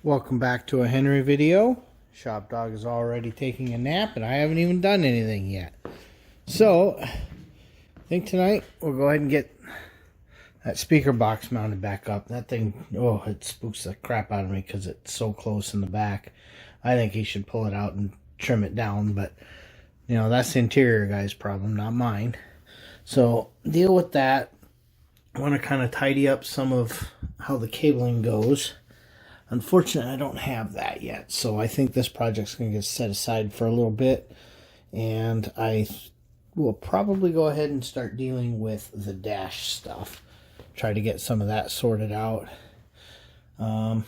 Welcome back to a Henry video. Shop Dog is already taking a nap and I haven't even done anything yet. So, I think tonight we'll go ahead and get that speaker box mounted back up. That thing, oh, it spooks the crap out of me because it's so close in the back. I think he should pull it out and trim it down, but, you know, that's the interior guy's problem, not mine. So, deal with that. I want to kind of tidy up some of how the cabling goes. Unfortunately, I don't have that yet, so I think this project's going to get set aside for a little bit, and I will probably go ahead and start dealing with the dash stuff. Try to get some of that sorted out. I'm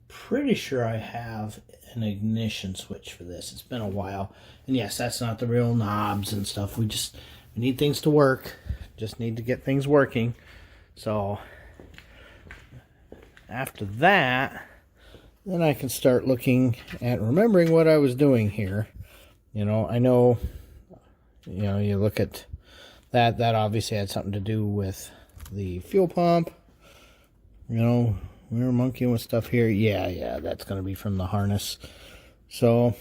pretty sure I have an ignition switch for this. It's been a while, and yes, that's not the real knobs and stuff. We need things to work. Just need to get things working. So after that, then I can start looking at remembering what I was doing here. You know, I know, you know, you look at that. That obviously had something to do with the fuel pump. You know, we were monkeying with stuff here. Yeah, that's going to be from the harness. So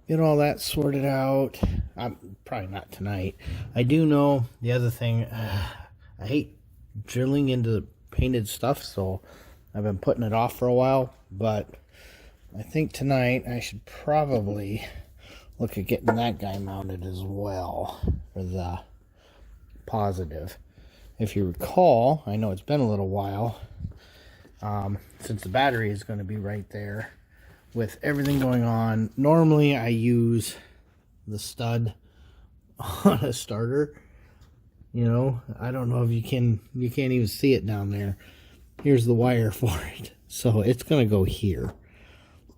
get all that sorted out. Probably not tonight. I do know the other thing. I hate drilling into the painted stuff, so I've been putting it off for a while, but I think tonight I should probably look at getting that guy mounted as well for the positive. If you recall, I know it's been a little while since the battery is going to be right there with everything going on. Normally I use the stud on a starter. You know, I don't know if you can't even see it down there. Here's the wire for it. So it's going to go here.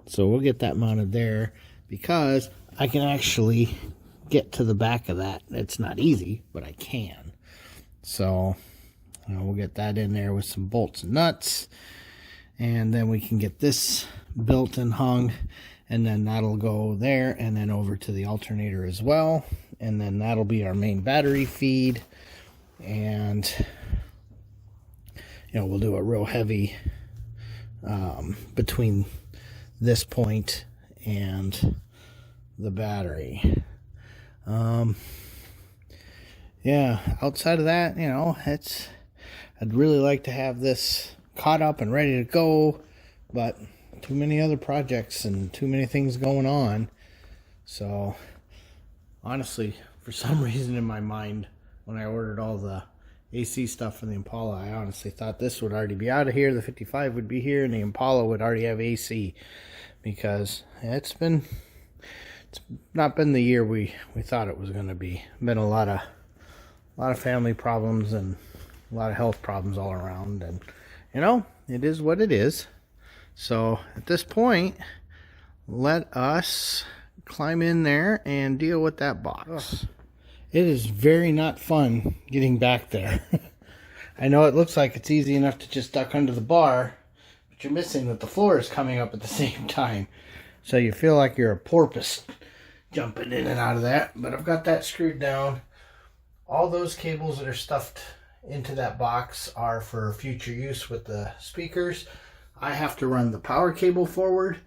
So we'll get that mounted there because I can actually get to the back of that. It's not easy, but I can. So we'll get that in there with some bolts and nuts. And then we can get this built and hung. And then that'll go there and then over to the alternator as well. And then that'll be our main battery feed. And, you know, we'll do a real heavy between this point and the battery. Yeah, outside of that, you know, I'd really like to have this caught up and ready to go, but too many other projects and too many things going on. So honestly, for some reason in my mind, when I ordered all the AC stuff for the Impala, I honestly thought this would already be out of here, the 55 would be here, and the Impala would already have AC, because it's not been the year we thought it was going to be. Been a lot of family problems and a lot of health problems all around, and you know, it is what it is. So at this point, let us climb in there and deal with that box. It is very not fun getting back there. I know it looks like it's easy enough to just duck under the bar, but you're missing that the floor is coming up at the same time. So you feel like you're a porpoise jumping in and out of that. But I've got that screwed down. All those cables that are stuffed into that box are for future use with the speakers. I have to run the power cable forward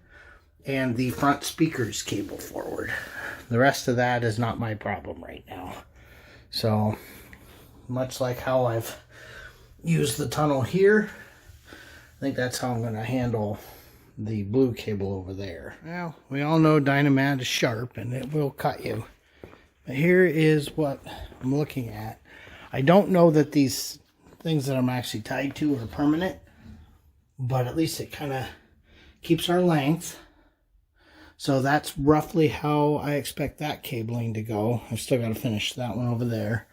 and the front speakers cable forward. The rest of that is not my problem right now. So, much like how I've used the tunnel here, I think that's how I'm going to handle the blue cable over there. Well, we all know Dynamat is sharp and it will cut you. But here is what I'm looking at. I don't know that these things that I'm actually tied to are permanent, but at least it kind of keeps our length. So that's roughly how I expect that cabling to go. I've still got to finish that one over there.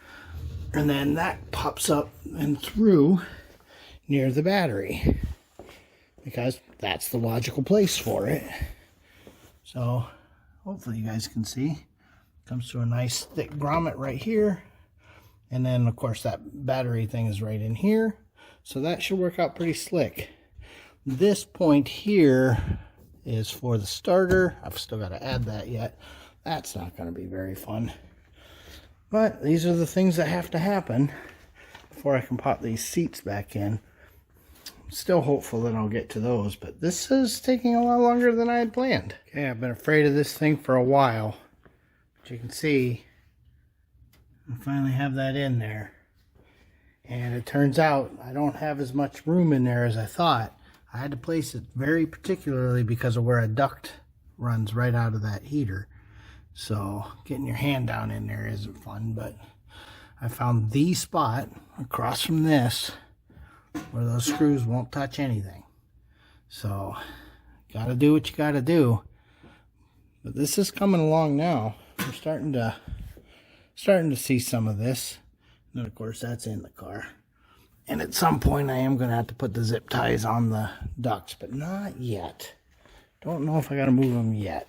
And then that pops up and through near the battery, because that's the logical place for it. So hopefully you guys can see. Comes through a nice thick grommet right here. And then of course that battery thing is right in here. So that should work out pretty slick. This point here is for the starter. I've still got to add that yet. That's not going to be very fun. But these are the things that have to happen before I can pop these seats back in. still hopeful that I'll get to those, but this is taking a lot longer than I had planned. Okay, I've been afraid of this thing for a while. But you can see, I finally have that in there. And it turns out I don't have as much room in there as I thought. I had to place it very particularly because of where a duct runs right out of that heater. So getting your hand down in there isn't fun, but I found the spot across from this where those screws won't touch anything. So gotta do what you gotta do. But this is coming along now. We're starting to see some of this. And of course that's in the car. And at some point I am gonna have to put the zip ties on the ducts, but not yet. Don't know if I gotta move them yet.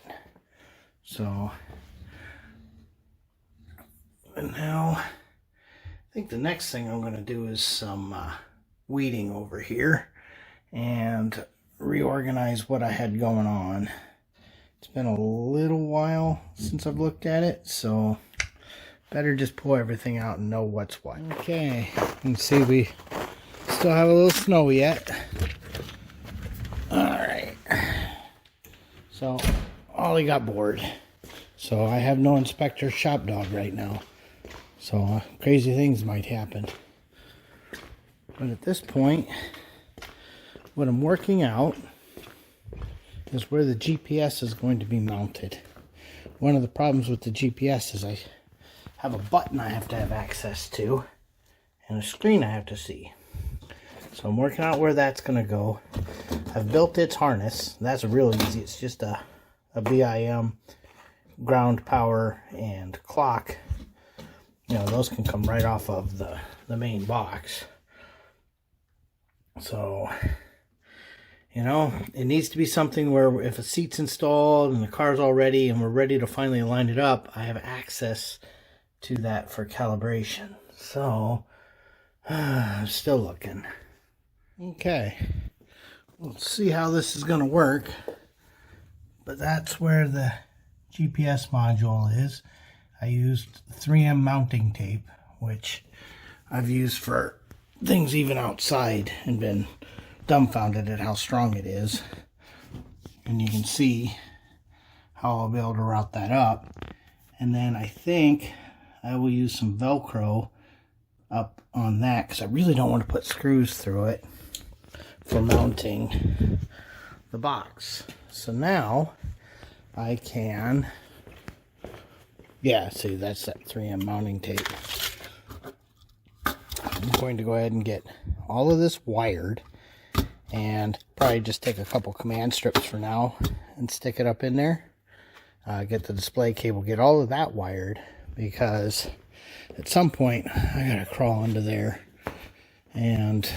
So, and now I think the next thing I'm gonna do is some weeding over here and reorganize what I had going on. It's been a little while since I've looked at it, so better just pull everything out and know what's what. Okay, you can see we still have a little snow yet. Alright, so Ollie got bored, so I have no inspector shop dog right now, so crazy things might happen. But at this point, what I'm working out is where the GPS is going to be mounted. One of the problems with the GPS is I have a button I have to have access to and a screen I have to see. So I'm working out where that's going to go. I've built its harness. That's real easy. It's just a BIM, ground, power, and clock. You know, those can come right off of the main box. So, you know, it needs to be something where if a seat's installed and the car's all ready and we're ready to finally line it up, I have access to that for calibration. So, I'm still looking. Okay, let's see how this is going to work. But that's where the GPS module is. I used 3M mounting tape, which I've used for things even outside and been dumbfounded at how strong it is. And you can see how I'll be able to route that up. And then I think I will use some Velcro up on that because I really don't want to put screws through it for mounting the box. So now I can, yeah, see, that's that 3M mounting tape. I'm going to go ahead and get all of this wired and probably just take a couple command strips for now and stick it up in there. Get the display cable, get all of that wired, because at some point I gotta crawl under there and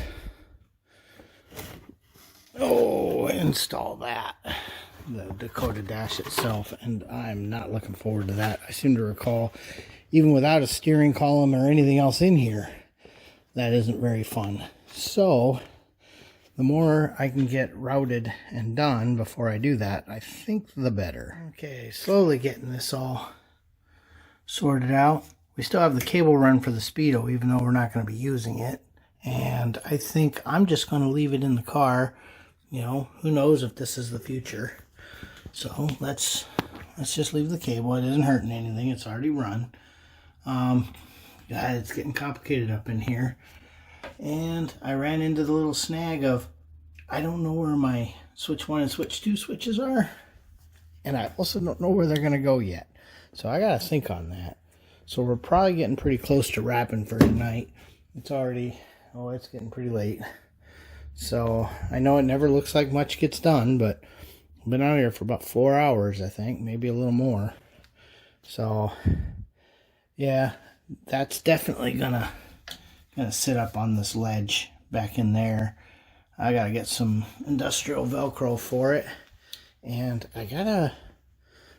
install that, the Dakota dash itself, and I'm not looking forward to that. I seem to recall, even without a steering column or anything else in here, that isn't very fun. So the more I can get routed and done before I do that, I think the better. Okay, slowly getting this all sorted out. We still have the cable run for the Speedo, even though we're not going to be using it. And I think I'm just going to leave it in the car. You know, who knows if this is the future. So let's just leave the cable. It isn't hurting anything. It's already run. God, it's getting complicated up in here. And I ran into the little snag of, I don't know where my switch 1 and switch 2 switches are. And I also don't know where they're going to go yet. So I got to think on that. So we're probably getting pretty close to wrapping for tonight. It's already, it's getting pretty late. So I know it never looks like much gets done, but I've been out here for about 4 hours, I think, maybe a little more. So yeah, that's definitely gonna sit up on this ledge back in there. I gotta get some industrial Velcro for it, and I gotta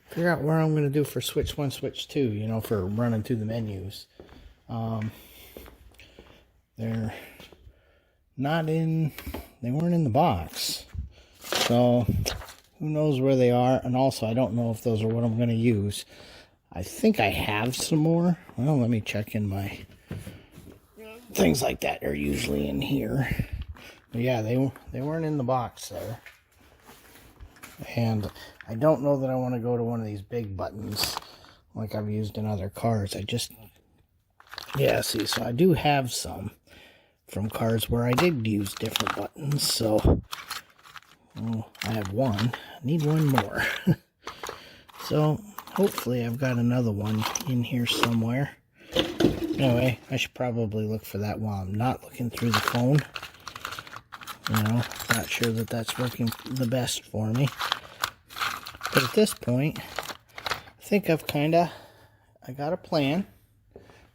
figure out where I'm gonna do for switch 1, switch 2, you know, for running through the menus. They're not in, they weren't in the box, so who knows where they are. And also I don't know if those are what I'm going to use. I think I have some more. Well, let me check in my things like that are usually in here. But yeah, they weren't in the box there. And I don't know that I want to go to one of these big buttons like I've used in other cars. Yeah, see, so I do have some from cars where I did use different buttons. So, I have one. I need one more. So, hopefully I've got another one in here somewhere. Anyway, I should probably look for that while I'm not looking through the phone. Not sure that that's working the best for me. But at this point, I think I got a plan.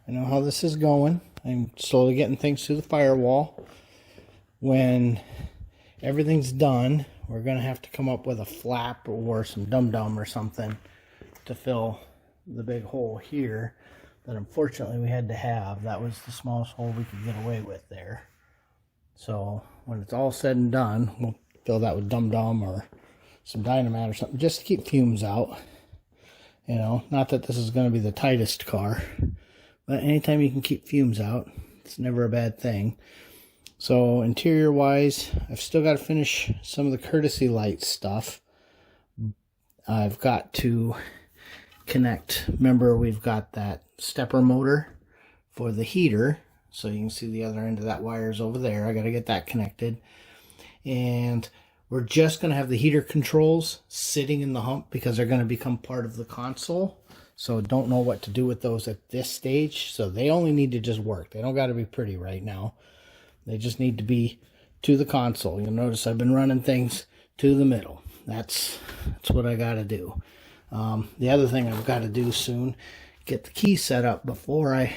I know how this is going. I'm slowly getting things through the firewall. When everything's done, we're going to have to come up with a flap or some dum-dum or something to fill the big hole here that unfortunately we had to have. That was the smallest hole we could get away with there. So when it's all said and done, we'll fill that with dum-dum or some dynamite or something just to keep fumes out. Not that this is going to be the tightest car, but anytime you can keep fumes out, it's never a bad thing. So interior wise, I've still got to finish some of the courtesy light stuff. I've got to connect. Remember, we've got that stepper motor for the heater. So you can see the other end of that wire is over there. I got to get that connected. And we're just going to have the heater controls sitting in the hump because they're going to become part of the console. So don't know what to do with those at this stage. So they only need to just work. They don't got to be pretty right now. They just need to be to the console. You'll notice I've been running things to the middle. That's what I got to do. The other thing I've got to do soon, get the key set up before I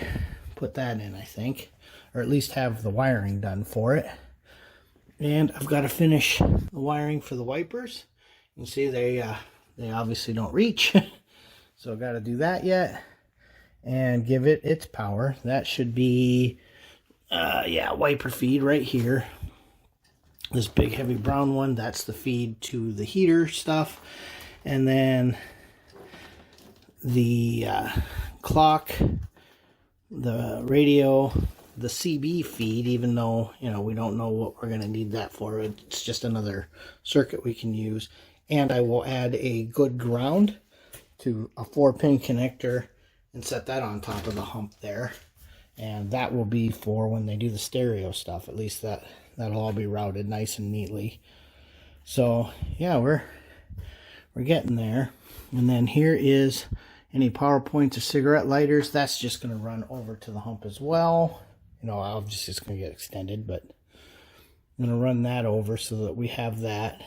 put that in, I think. Or at least have the wiring done for it. And I've got to finish the wiring for the wipers. You can see they obviously don't reach. So I've got to do that yet. And give it its power. That should be, wiper feed right here. This big heavy brown one, that's the feed to the heater stuff. And then the clock, the radio, the CB feed, even though, we don't know what we're going to need that for. It's just another circuit we can use. And I will add a good ground to a 4-pin connector and set that on top of the hump there. And that will be for when they do the stereo stuff. At least that'll all be routed nice and neatly. So, yeah, we're getting there. And then here is any power points or cigarette lighters. That's just going to run over to the hump as well. Obviously it's going to get extended, but I'm going to run that over so that we have that.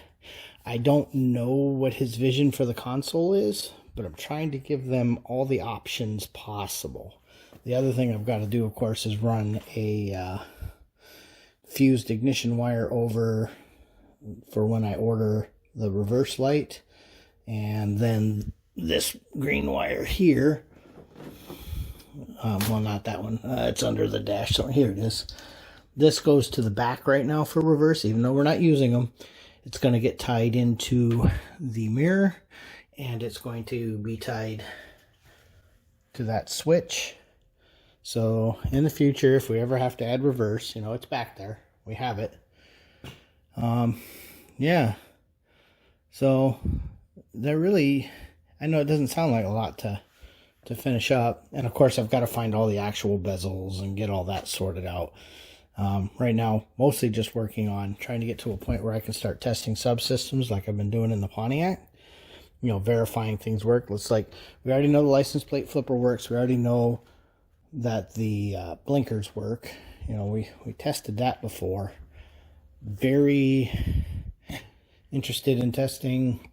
I don't know what his vision for the console is, but I'm trying to give them all the options possible. The other thing I've got to do, of course, is run a fused ignition wire over for when I order the reverse light. And then this green wire here, well, not that one, it's under the dash, so here it is. This goes to the back right now for reverse, even though we're not using them. It's going to get tied into the mirror, and it's going to be tied to that switch. So in the future, if we ever have to add reverse, it's back there. We have it. Yeah. So they're really, I know it doesn't sound like a lot to finish up. And of course, I've got to find all the actual bezels and get all that sorted out. Right now, mostly just working on trying to get to a point where I can start testing subsystems like I've been doing in the Pontiac. Verifying things work. It's like, we already know the license plate flipper works. We already know that the blinkers work. We tested that before. Very interested in testing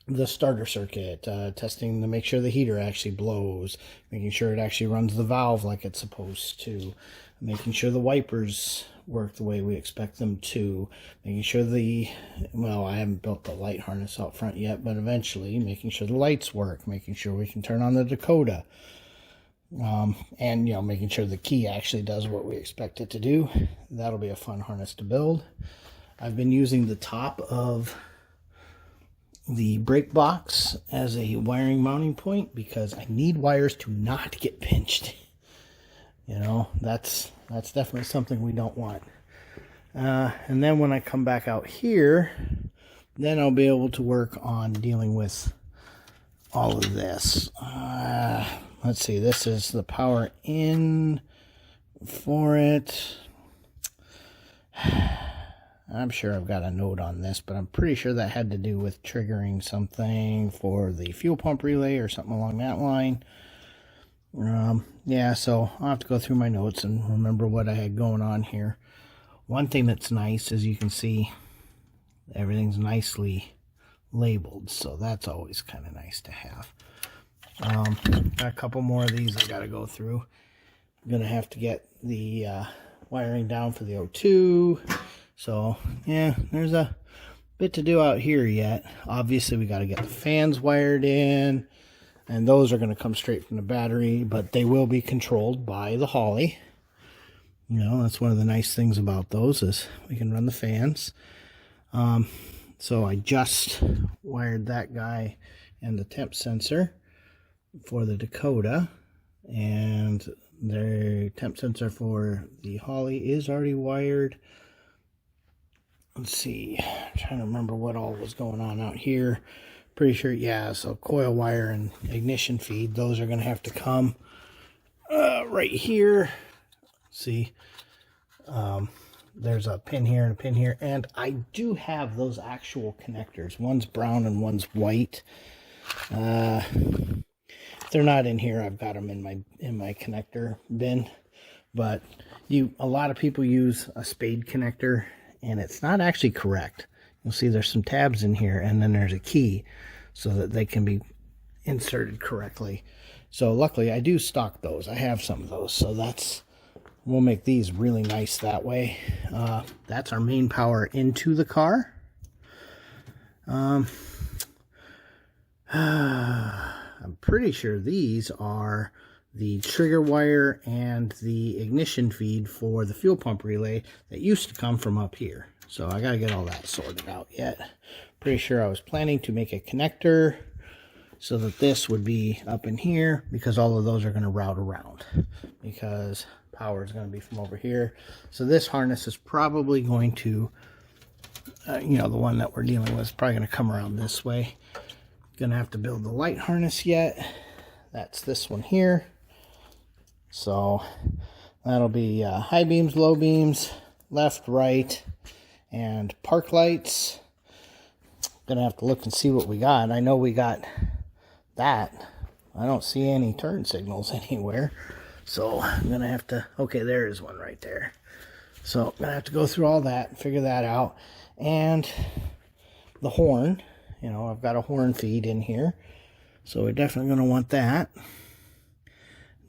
the starter circuit, testing to make sure the heater actually blows, making sure it actually runs the valve like it's supposed to, making sure the wipers work the way we expect them to, making sure I haven't built the light harness out front yet, but eventually making sure the lights work, making sure we can turn on the Dakota, and making sure the key actually does what we expect it to do. That'll be a fun harness to build. I've been using the top of the brake box as a wiring mounting point because I need wires to not get pinched. That's definitely something we don't want. And then when I come back out here, then I'll be able to work on dealing with all of this. Let's see, this is the power in for it. I'm sure I've got a note on this, but I'm pretty sure that had to do with triggering something for the fuel pump relay or something along that line. Yeah, so I'll have to go through my notes and remember what I had going on here. One thing that's nice is you can see everything's nicely labeled, so that's always kind of nice to have. Got a couple more of these I got to go through. I'm going to have to get the wiring down for the O2. So, yeah, there's a bit to do out here yet. Obviously, we got to get the fans wired in, and those are going to come straight from the battery, but they will be controlled by the Holly. You know, that's one of the nice things about those is we can run the fans. So I just wired that guy and the temp sensor for the Dakota, and the temp sensor for the Holly is already wired. Let's see, I'm trying to remember what all was going on out here. Pretty sure, yeah, so coil wire and ignition feed, those are going to have to come right here. See, there's a pin here and a pin here, and I do have those actual connectors. One's brown and one's white. If they're not in here, I've got them in my connector bin. But a lot of people use a spade connector, and it's not actually correct. You'll see there's some tabs in here, and then there's a key so that they can be inserted correctly. So luckily I do stock those. I have some of those, so we'll make these really nice that way. That's our main power into the car. I'm pretty sure these are the trigger wire and the ignition feed for the fuel pump relay that used to come from up here. So I got to get all that sorted out yet. Pretty sure I was planning to make a connector so that this would be up in here, because all of those are going to route around, because power is going to be from over here. So this harness is probably going to, the one that we're dealing with is probably going to come around this way. Going to have to build the light harness yet. That's this one here. So that'll be high beams, low beams, left, right, and park lights. Gonna have to look and see what we got. I know we got that. I don't see any turn signals anywhere. So I'm gonna have to, okay, there is one right there. So I'm gonna have to go through all that and figure that out. And the horn, I've got a horn feed in here. So we're definitely gonna want that.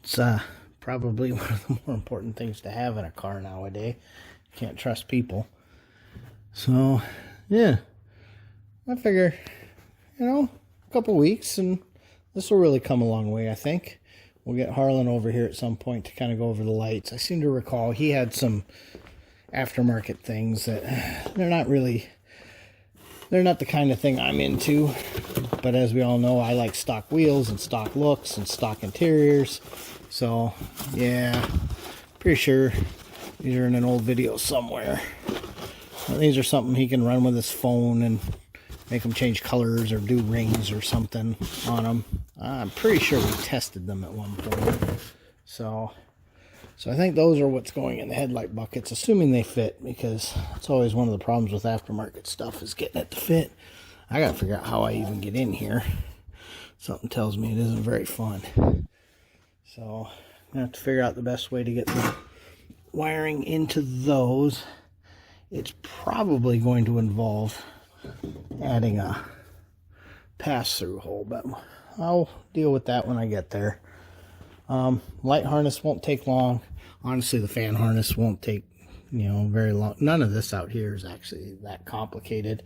It's probably one of the more important things to have in a car nowadays. Can't trust people. So, yeah. I figure, a couple weeks and this will really come a long way, I think. We'll get Harlan over here at some point to kind of go over the lights. I seem to recall he had some aftermarket things that they're not the kind of thing I'm into. But as we all know, I like stock wheels and stock looks and stock interiors. So, yeah, pretty sure these are in an old video somewhere. These are something he can run with his phone and make them change colors or do rings or something on them. I'm pretty sure we tested them at one point. So I think those are what's going in the headlight buckets, assuming they fit, because it's always one of the problems with aftermarket stuff is getting it to fit. I gotta figure out how I even get in here. Something tells me it isn't very fun. So I'm gonna have to figure out the best way to get the wiring into those. It's probably going to involve adding a pass-through hole, but I'll deal with that when I get there. Light harness won't take long. Honestly, the fan harness won't take, very long. None of this out here is actually that complicated.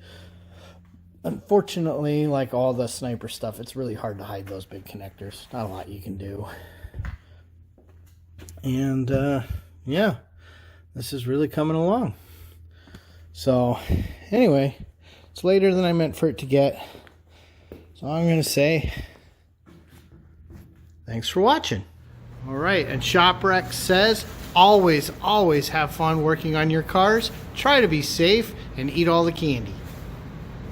Unfortunately, like all the sniper stuff, it's really hard to hide those big connectors. Not a lot you can do. And, yeah, this is really coming along. So, anyway, it's later than I meant for it to get. So I'm going to say, thanks for watching. All right, and ShopRex says, always have fun working on your cars. Try to be safe and eat all the candy.